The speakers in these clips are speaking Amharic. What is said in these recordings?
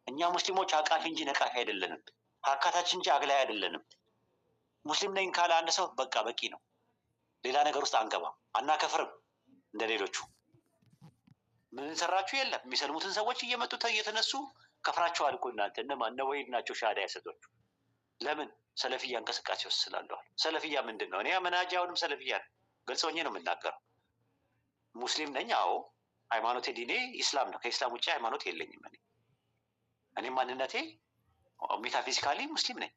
እኛ ሙስሊሞች አቃፊ እንጂ ነቃፊ አይደለንም። አካታች እንጂ አግላይ አይደለንም። ሙስሊም ነኝ ካለ አንድ ሰው በቃ በቂ ነው። ሌላ ነገር ውስጥ አንገባም፣ አናከፍርም። እንደ ሌሎቹ ምን ሰራችሁ የለም። የሚሰልሙትን ሰዎች እየመጡ እየተነሱ ከፍራችኋል እኮ እናንተ። እነ ወይድ ናቸው ሻሃዳ ያሰጧችሁ። ለምን? ሰለፍያ እንቅስቃሴ ውስጥ ስላለዋል። ሰለፍያ ምንድን ነው? እኔ መናጃ አሁንም ሰለፍያ ነው። ግልጽ ሆኜ ነው የምናገረው። ሙስሊም ነኝ። አዎ ሃይማኖቴ ዲኔ ኢስላም ነው። ከኢስላም ውጭ ሃይማኖት የለኝም። እኔ ማንነቴ ሜታፊዚካሊ ሙስሊም ነኝ።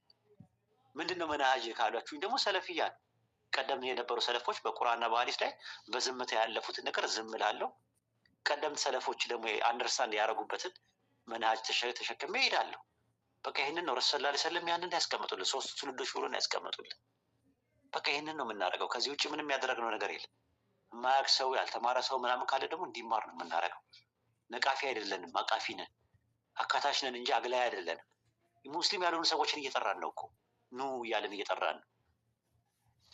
ምንድን ነው መናሃጅ ካሏችሁኝ ደግሞ ሰለፍያ ነው። ቀደም የነበሩ ሰለፎች በቁርአንና በሐዲስ ላይ በዝምታ ያለፉትን ነገር ዝም እላለሁ። ቀደምት ሰለፎች ደግሞ አንደርስታንድ ያደረጉበትን መናሃጅ ተሸክሜ እሄዳለሁ። በቃ ይህንን ነው ረሱል ሰለላሁ ዐለይሂ ወሰለም ያንን ያስቀምጡልን። 3 ትውልዶች ብሎ ያስቀምጡልን። በቃ ይህንን ነው የምናደርገው። ከዚህ ውጭ ምንም ያደረግነው ነገር የለም። የማያውቅ ሰው ያልተማረ ሰው ምናምን ካለ ደግሞ እንዲማር ነው የምናደርገው። ነቃፊ አይደለንም፣ አቃፊ ነን፣ አካታች ነን እንጂ አግላይ አይደለንም። ሙስሊም ያልሆኑ ሰዎችን እየጠራን ነው እኮ ኑ እያለን እየጠራን ነው።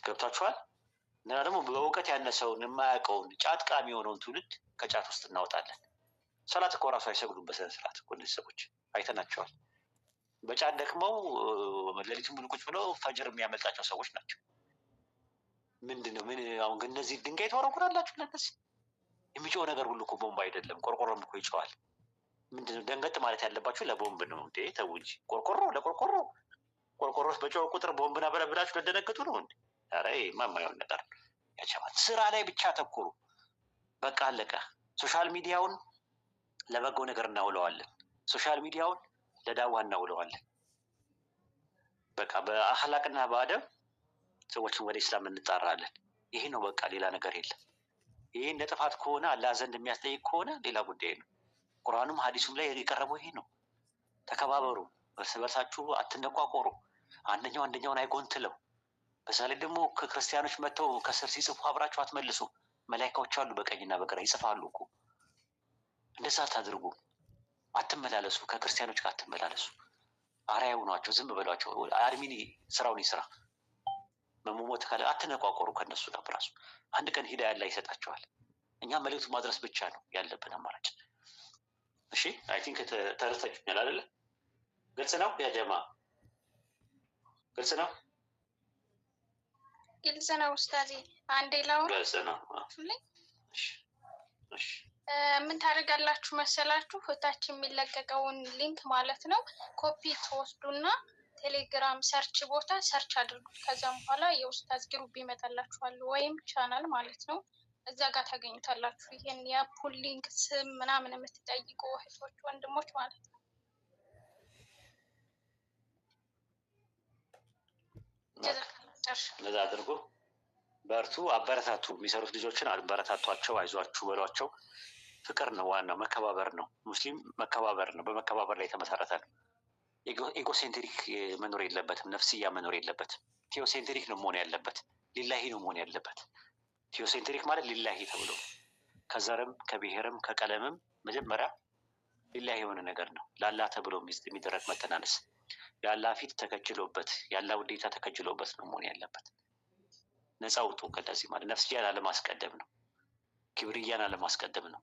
ገብታችኋል? እና ደግሞ በእውቀት ያነሰውን የማያውቀውን ጫት ቃሚ የሆነውን ትውልድ ከጫት ውስጥ እናወጣለን። ሰላት እኮ ራሱ አይሰግዱም በስነ ስርዓት እኮ እነዚህ ሰዎች አይተናቸዋል። በጫት ደክመው ሌሊቱን ሙሉ ቁጭ ብለው ፈጅር የሚያመልጣቸው ሰዎች ናቸው። ምንድን ነው ምን አሁን ግን እነዚህ ድንጋይ ተወረውራላችሁ? ለነዚህ የሚጮህ ነገር ሁሉ እኮ ቦምብ አይደለም፣ ቆርቆሮም እኮ ይጮዋል። ምንድነው ደንገጥ ማለት ያለባችሁ ለቦምብ ነው እንዴ? ተው እንጂ ቆርቆሮስ በጮህ ቁጥር ቦምብና በለብላችሁ ለደነገጡ ነው እንዴ? ኧረ የማይሆን ነገር ያቸዋል። ስራ ላይ ብቻ አተኩሩ። በቃ አለቀ። ሶሻል ሚዲያውን ለበጎ ነገር እናውለዋለን። ሶሻል ሚዲያውን ለዳዋ እናውለዋለን። በቃ በአህላቅና በአደብ ሰዎችን ወደ ኢስላም እንጣራለን። ይሄ ነው በቃ፣ ሌላ ነገር የለም። ይሄ እንደ ጥፋት ከሆነ አላህ ዘንድ የሚያስጠይቅ ከሆነ ሌላ ጉዳይ ነው። ቁርአኑም ሐዲሱም ላይ የቀረበው ይሄ ነው። ተከባበሩ፣ እርስ በርሳችሁ አትነቋቆሩ፣ አንደኛው አንደኛውን አይጎንትለው። በዛ ላይ ደግሞ ከክርስቲያኖች መጥተው ከስር ሲጽፉ አብራችሁ አትመልሱ። መላኢካዎች አሉ በቀኝና በግራ ይጽፋሉ እኮ። እንደዛ አታድርጉ። አትመላለሱ፣ ከክርስቲያኖች ጋር አትመላለሱ። አርአያ ሁኗቸው፣ ዝም በሏቸው። አድሚን ስራውን ይስራ። መሞት ካለ አትነቋቆሩ ከነሱ ጋር። በራሱ አንድ ቀን ሂዳያ አላህ ይሰጣቸዋል። እኛ መልእክቱ ማድረስ ብቻ ነው ያለብን አማራጭ። እሺ አይ ቲንክ ተረድታችሁኛል አይደለ? ግልጽ ነው ያ ጀማ? ግልጽ ነው? ግልጽ ነው ኡስታዚ። አንዴ ላውራ። ግልጽ ነው። እሺ ምን ታደርጋላችሁ መሰላችሁ? እታች የሚለቀቀውን ሊንክ ማለት ነው ኮፒ ትወስዱና ቴሌግራም ሰርች ቦታ ሰርች አድርጉት። ከዛም በኋላ የኡስታዝ ግሩፕ ይመጣላችኋል፣ ወይም ቻናል ማለት ነው። እዛ ጋር ታገኙታላችሁ። ይሄን የአፑል ሊንክ ስም ምናምን የምትጠይቁ እህቶች ወንድሞች ማለት ነው። እንደዛ አድርጎ በርቱ፣ አበረታቱ። የሚሰሩት ልጆችን አበረታቷቸው፣ አይዟችሁ በሏቸው። ፍቅር ነው ዋናው፣ መከባበር ነው። ሙስሊም መከባበር ነው፣ በመከባበር ላይ የተመሰረተ ነው። ኤጎሴንትሪክ መኖር የለበትም፣ ነፍስያ መኖር የለበትም። ቴዎሴንትሪክ ነው መሆን ያለበት፣ ሊላሂ ነው መሆን ያለበት። ቴዎሴንትሪክ ማለት ሊላሂ ተብሎ ከዘርም ከብሔርም ከቀለምም መጀመሪያ ሊላሂ የሆነ ነገር ነው። ለአላህ ተብሎ የሚደረግ መተናነስ፣ የአላህ ፊት ተከጅሎበት፣ የአላህ ውዴታ ተከጅሎበት ነው መሆን ያለበት። ነፃ ውጡ ከእንደዚህ ማለት ነፍስያን አለማስቀደም ነው፣ ክብርያን አለማስቀደም ነው።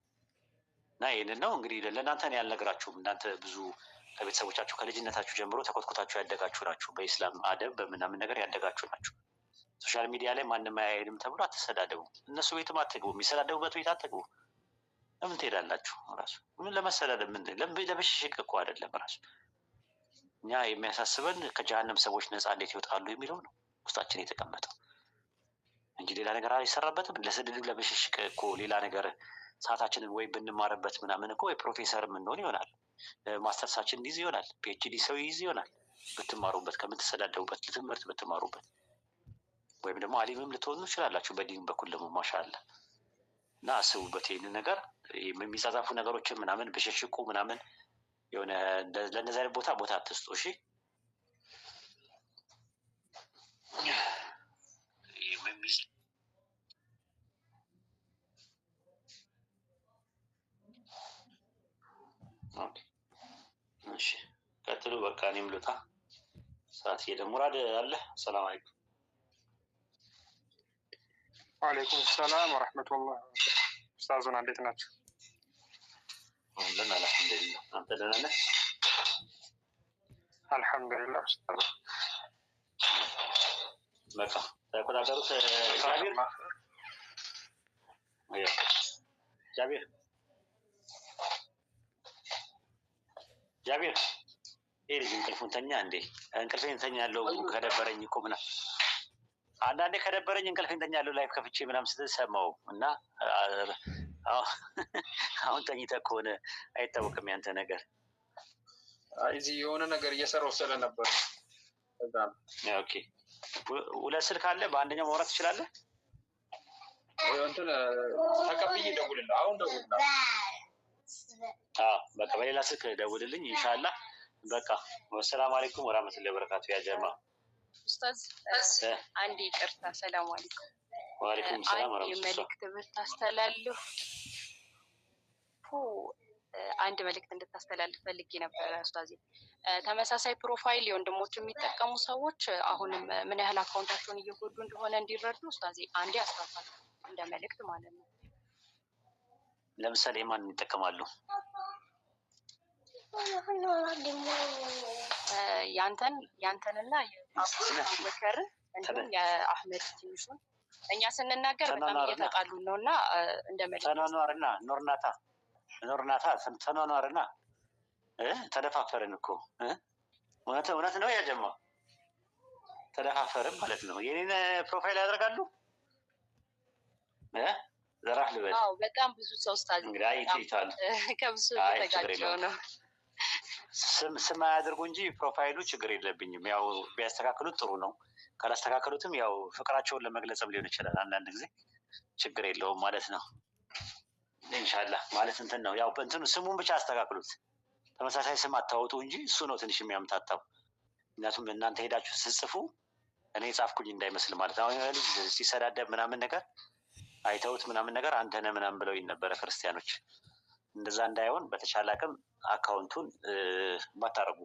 እና ይህንን ነው እንግዲህ ለእናንተ ያልነግራችሁም። እናንተ ብዙ ከቤተሰቦቻችሁ ከልጅነታችሁ ጀምሮ ተኮትኩታችሁ ያደጋችሁ ናችሁ። በኢስላም አደብ በምናምን ነገር ያደጋችሁ ናችሁ። ሶሻል ሚዲያ ላይ ማንም አያይንም ተብሎ አትሰዳደቡ። እነሱ ቤትም አትግቡ፣ የሚሰዳደቡበት ቤት አትግቡ። ለምን ትሄዳላችሁ? ራሱ ምን ለመሰዳደብ ምን ለበሽሽቅ እኮ አይደለም። ራሱ እኛ የሚያሳስበን ከጀሃነም ሰዎች ነፃ እንዴት ይወጣሉ የሚለው ነው ውስጣችን የተቀመጠው እንጂ ሌላ ነገር አይሰራበትም። ለስድድብ ለበሽሽቅ እኮ ሌላ ነገር ሰዓታችንን ወይ ብንማርበት ምናምን እኮ ወይ ፕሮፌሰር የምንሆን ይሆናል፣ ማስተርሳችን እንዲዝ ይሆናል፣ ፒኤችዲ ሰው ይይዝ ይሆናል። ብትማሩበት፣ ከምትሰዳደቡበት ትምህርት ብትማሩበት፣ ወይም ደግሞ አሊምም ልትሆኑ ይችላላችሁ። በዲን በኩል ደግሞ ማሻአላ። እና አስቡበት ይህንን ነገር። የሚጻጻፉ ነገሮችን ምናምን ብሽሽቁ ምናምን የሆነ ለእነዚህ አይነት ቦታ አትስጡ። እሺ እሺ ቀጥሉ። በቃ እኔም ልውጣ፣ ሰዓት እየደሙራድ አለ። ሰላም አለይኩም። ወአለይኩም ሰላም ወረሕመቱላህ። ኡስታዙና እንዴት ናቸው? አልሐምዱሊላህ። አንተ ደህና ነህ? አልሐምዱሊላህ ኡስታዝ። በቃ ተቆጣጠሩት። ጃቢር ጃቢር ይሄ ልጅ እንቅልፉን ተኛ እንዴ? እንቅልፌን ተኛለሁ ከደበረኝ እኮ ምናምን አንዳንዴ ከደበረኝ እንቅልፌን ተኛለሁ ላይፍ ከፍቼ ምናምን ስትል ሰማሁ እና አሁን ተኝተህ ከሆነ አይታወቅም ያንተ ነገር። እዚህ የሆነ ነገር እየሰራሁ ስለነበር ኦኬ። ሁለት ስልክ አለ፣ በአንደኛው ማውራት ትችላለህ? እንትን ተቀብዬ ደውልልህ። አሁን ደውልልህ። በቃ በሌላ ስልክ ደውልልኝ ኢንሻአላህ። በቃ ወሰላሙ አለይኩም ወራህመቱላሂ ወበረካቱ። ያ ጀማ ኡስታዝ አንድ ይቅርታ። ሰላም አለይኩም። ወአለይኩም ሰላም ወራህመቱላህ። መልእክት ብታስተላልፉ አንድ መልእክት እንድታስተላልፍ ፈልጌ ነበር ኡስታዝ። ተመሳሳይ ፕሮፋይል የወንድሞች የሚጠቀሙ ሰዎች አሁንም ምን ያህል አካውንታቸውን እየጎዱ እንደሆነ እንዲረዱ ኡስታዝ አንዴ አስታውሳል፣ እንደ መልእክት ማለት ነው። ለምሳሌ ማን ይጠቀማሉ? ያንተንና የአቡበከርን እንዲሁም የአህመድ ትንሹን እኛ ስንናገር በጣም እየተጣሉ ነው እና እንደ መልእክት ተኗኗርና ኖርናታ ተኗኗርና ተደፋፈርን እኮ እውነት ነው ያጀማ ተደፋፈርን ማለት ነው። የኔን ፕሮፋይል ያደርጋሉ ዘራፍ ልበል። በጣም ብዙ ሰው ስታዝ ይታል ከብዙ ተጋጭው ነው። ስም አያደርጉ እንጂ ፕሮፋይሉ ችግር የለብኝም። ያው ቢያስተካክሉት ጥሩ ነው። ካላስተካከሉትም ያው ፍቅራቸውን ለመግለጽም ሊሆን ይችላል። አንዳንድ ጊዜ ችግር የለውም ማለት ነው። ኢንሻአላህ ማለት እንትን ነው። ያው እንትኑ ስሙን ብቻ አስተካክሉት። ተመሳሳይ ስም አታወጡ እንጂ እሱ ነው ትንሽ የሚያምታታው። ምክንያቱም እናንተ ሄዳችሁ ስጽፉ እኔ ጻፍኩኝ እንዳይመስል ማለት ነው። አሁን ልጅ ሲሰዳደብ ምናምን ነገር አይተውት ምናምን ነገር አንተ ነህ ምናምን ብለው ነበረ ክርስቲያኖች። እንደዛ እንዳይሆን በተቻለ አቅም አካውንቱን ባታረጉ፣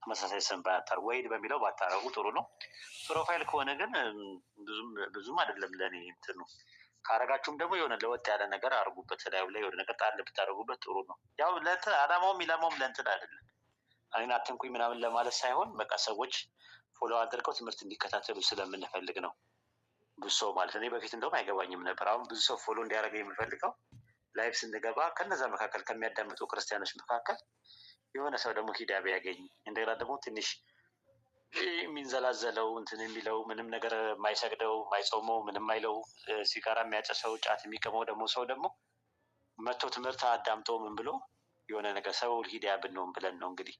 ተመሳሳይ ስም ባታረጉ፣ ወይድ በሚለው ባታረጉ ጥሩ ነው። ፕሮፋይል ከሆነ ግን ብዙም አይደለም ለኔ እንትኑ። ካረጋችሁም ደግሞ የሆነ ለወጥ ያለ ነገር አርጉበት፣ ላዩ ላይ የሆነ ነገር ጣል ብታደርጉበት ጥሩ ነው። ያው አላማውም ኢላማውም ለእንትን አይደለም እኔን አትንኩኝ ምናምን ለማለት ሳይሆን በቃ ሰዎች ፎሎ አድርገው ትምህርት እንዲከታተሉ ስለምንፈልግ ነው። ብዙ ሰው ማለት እኔ በፊት እንደውም አይገባኝም ነበር። አሁን ብዙ ሰው ፎሎ እንዲያደርገኝ የምፈልገው ላይፍ ስንገባ ከነዛ መካከል ከሚያዳምጡ ክርስቲያኖች መካከል የሆነ ሰው ደግሞ ሂዳ ቢያገኝ እንደገና ደግሞ ትንሽ የሚንዘላዘለው እንትን የሚለው ምንም ነገር የማይሰግደው የማይጾመው ምንም አይለው ሲጋራ የሚያጨሰው ጫት የሚቀመው ደግሞ ሰው ደግሞ መጥቶ ትምህርት አዳምጦ ምን ብሎ የሆነ ነገር ሰው ሂዳ ብንሆን ብለን ነው እንግዲህ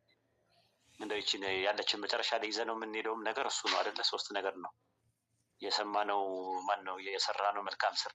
እንደው ይቺን ያለችን መጨረሻ ላይ ይዘነው የምንሄደውም ነገር እሱ ነው አይደለ? ሶስት ነገር ነው የሰማነው ማን ነው የሰራነው መልካም ስር